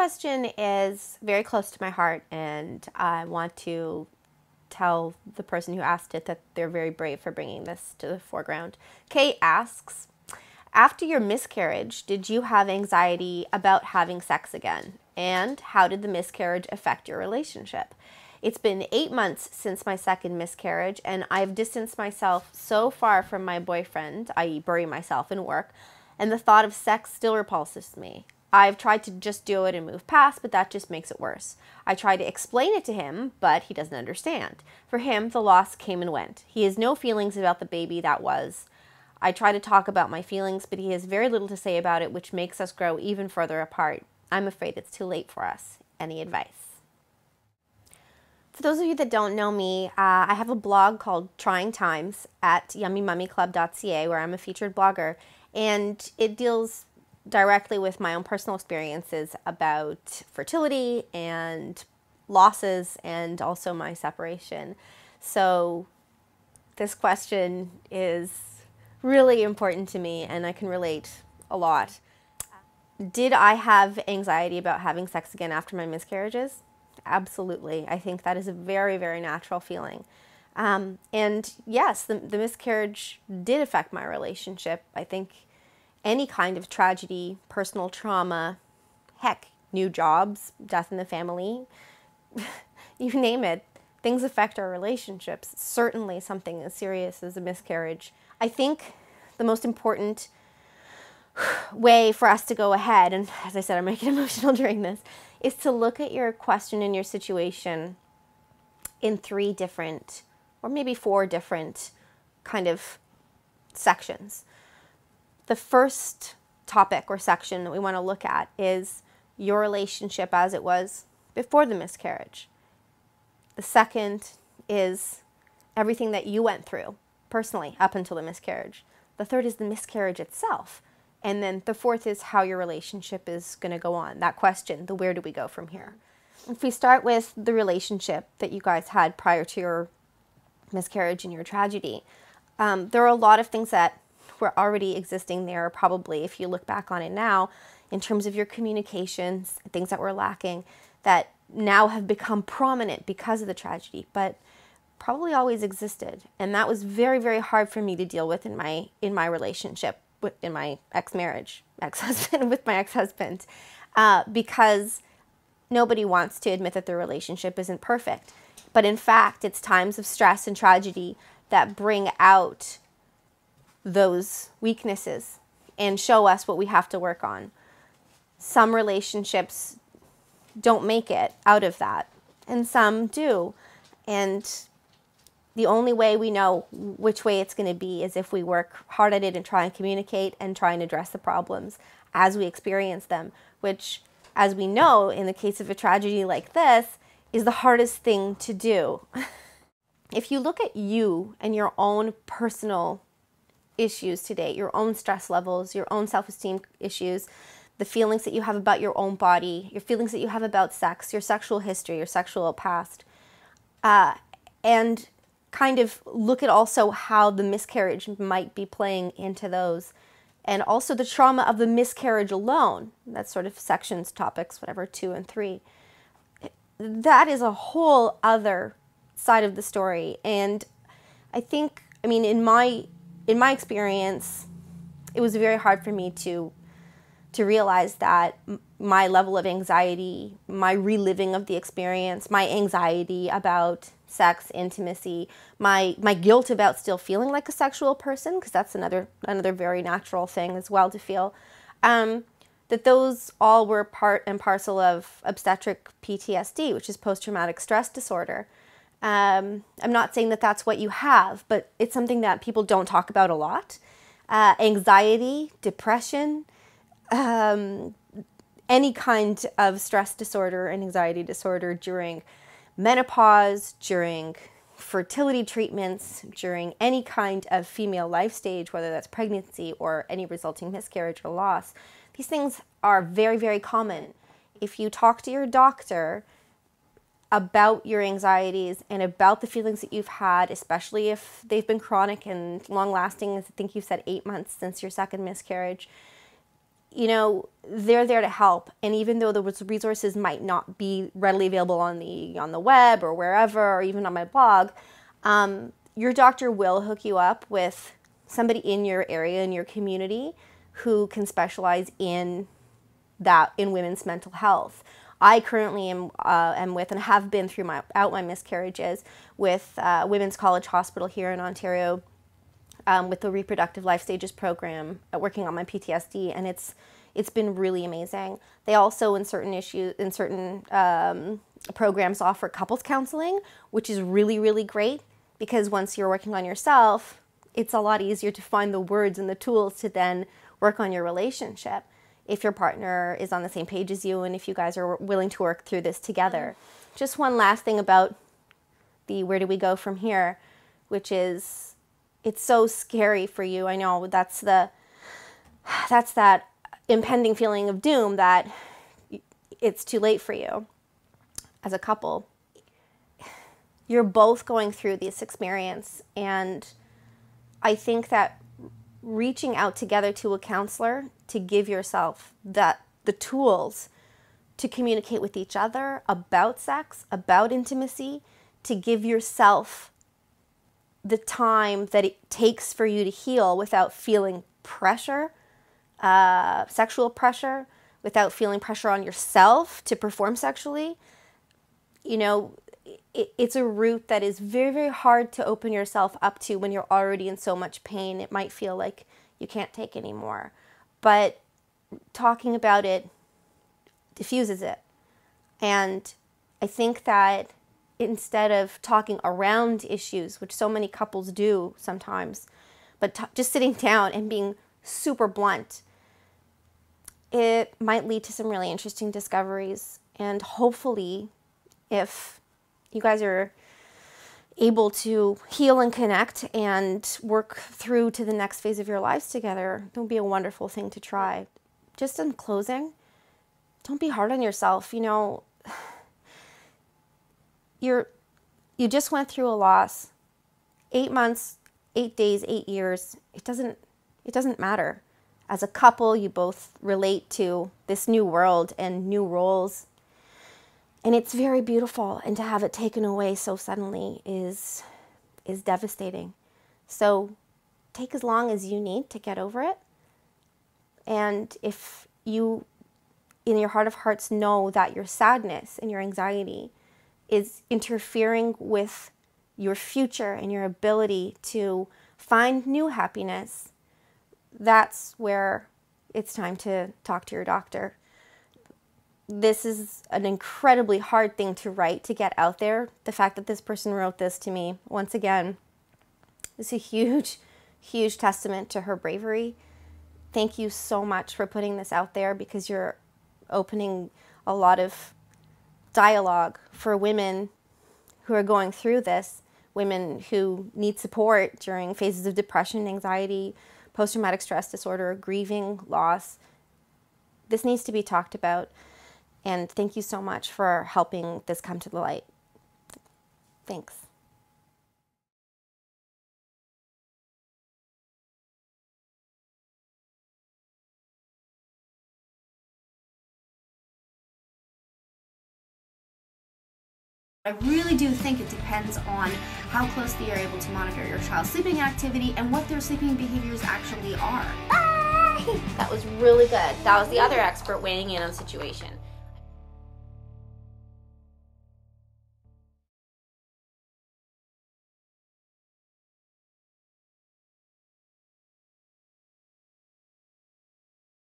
question is very close to my heart, and I want to tell the person who asked it that they're very brave for bringing this to the foreground. Kay asks, after your miscarriage, did you have anxiety about having sex again? And how did the miscarriage affect your relationship? It's been 8 months since my second miscarriage, and I've distanced myself so far from my boyfriend, i.e. bury myself in work, and the thought of sex still repulses me. I've tried to just do it and move past, but that just makes it worse. I try to explain it to him, but he doesn't understand. For him, the loss came and went. He has no feelings about the baby that was. I try to talk about my feelings, but he has very little to say about it, which makes us grow even further apart. I'm afraid it's too late for us. Any advice? For those of you that don't know me, I have a blog called Trying Times at yummymummyclub.ca where I'm a featured blogger, and it deals directly with my own personal experiences about fertility and losses and also my separation. So this question is really important to me, and I can relate a lot. Did I have anxiety about having sex again after my miscarriages? Absolutely. I think that is a very, very natural feeling. And yes, the miscarriage did affect my relationship. I think any kind of tragedy, personal trauma, heck, new jobs, death in the family, you name it, things affect our relationships. Certainly something as serious as a miscarriage. I think the most important way for us to go ahead, and as I said, I'm making emotional during this, is to look at your question and your situation in 3 different, or maybe 4 different kind of sections. The first topic or section that we want to look at is your relationship as it was before the miscarriage. The second is everything that you went through personally up until the miscarriage. The third is the miscarriage itself. And then the fourth is how your relationship is going to go on. That question, the where do we go from here? If we start with the relationship that you guys had prior to your miscarriage and your tragedy, there are a lot of things that were already existing there, probably, if you look back on it now, in terms of your communications, things that were lacking, that now have become prominent because of the tragedy, but probably always existed. And that was very, very hard for me to deal with in my relationship, in my ex-husband, with my ex-husband, because nobody wants to admit that their relationship isn't perfect. But in fact, it's times of stress and tragedy that bring out those weaknesses and show us what we have to work on. Some relationships don't make it out of that, and some do. And the only way we know which way it's going to be is if we work hard at it and try and communicate and try and address the problems as we experience them, which, as we know, in the case of a tragedy like this, is the hardest thing to do. If you look at you and your own personal issues today, your own stress levels, your own self-esteem issues, the feelings that you have about your own body, your feelings that you have about sex, your sexual history, your sexual past, and kind of look at also how the miscarriage might be playing into those, and also the trauma of the miscarriage alone. That's sort of sections, topics, whatever, 2 and 3. That is a whole other side of the story. And I think, in my experience, it was very hard for me to realize that my level of anxiety, my reliving of the experience, my anxiety about sex, intimacy, my guilt about still feeling like a sexual person, because that's another very natural thing as well to feel, that those all were part and parcel of obstetric PTSD, which is post-traumatic stress disorder. I'm not saying that that's what you have, but it's something that people don't talk about a lot. Anxiety, depression, any kind of stress disorder and anxiety disorder during menopause, during fertility treatments, during any kind of female life stage, whether that's pregnancy or any resulting miscarriage or loss. These things are very, very common. If you talk to your doctor about your anxieties and about the feelings that you've had, especially if they've been chronic and long-lasting, I think you said 8 months since your second miscarriage, you know, they're there to help. And even though those resources might not be readily available on the web or wherever, or even on my blog, your doctor will hook you up with somebody in your area, in your community, who can specialize in that, in women's mental health. I currently am with, and have been throughout my miscarriages, with Women's College Hospital here in Ontario, with the Reproductive Life Stages program, working on my PTSD, and it's been really amazing. They also, in certain programs, offer couples counseling, which is really, really great, because once you're working on yourself, it's a lot easier to find the words and the tools to then work on your relationship, if your partner is on the same page as you and if you guys are willing to work through this together. Just one last thing about the where do we go from here, which is, it's so scary for you. I know that's that impending feeling of doom, that it's too late for you as a couple. You're both going through this experience, and I think that reaching out together to a counselor to give yourself the tools to communicate with each other about sex, about intimacy, to give yourself the time that it takes for you to heal without feeling pressure, sexual pressure, without feeling pressure on yourself to perform sexually. You know, it's a route that is very, very hard to open yourself up to when you're already in so much pain. It might feel like you can't take anymore. But talking about it diffuses it. And I think that instead of talking around issues, which so many couples do sometimes, but just sitting down and being super blunt, it might lead to some really interesting discoveries. And hopefully, if you guys are able to heal and connect and work through to the next phase of your lives together, it would be a wonderful thing to try. Just in closing, don't be hard on yourself. You know, you just went through a loss. 8 months, 8 days, 8 years, it doesn't matter. As a couple, you both relate to this new world and new roles. And it's very beautiful, and to have it taken away so suddenly is devastating. So take as long as you need to get over it. And if you, in your heart of hearts, know that your sadness and your anxiety is interfering with your future and your ability to find new happiness, that's where it's time to talk to your doctor. This is an incredibly hard thing to write, to get out there. The fact that this person wrote this to me, once again, is a huge, huge testament to her bravery. Thank you so much for putting this out there, because you're opening a lot of dialogue for women who are going through this, women who need support during phases of depression, anxiety, post-traumatic stress disorder, grieving, loss. This needs to be talked about. And thank you so much for helping this come to the light. Thanks. I really do think it depends on how closely you're able to monitor your child's sleeping activity and what their sleeping behaviors actually are. That was really good. That was the other expert weighing in on the situation.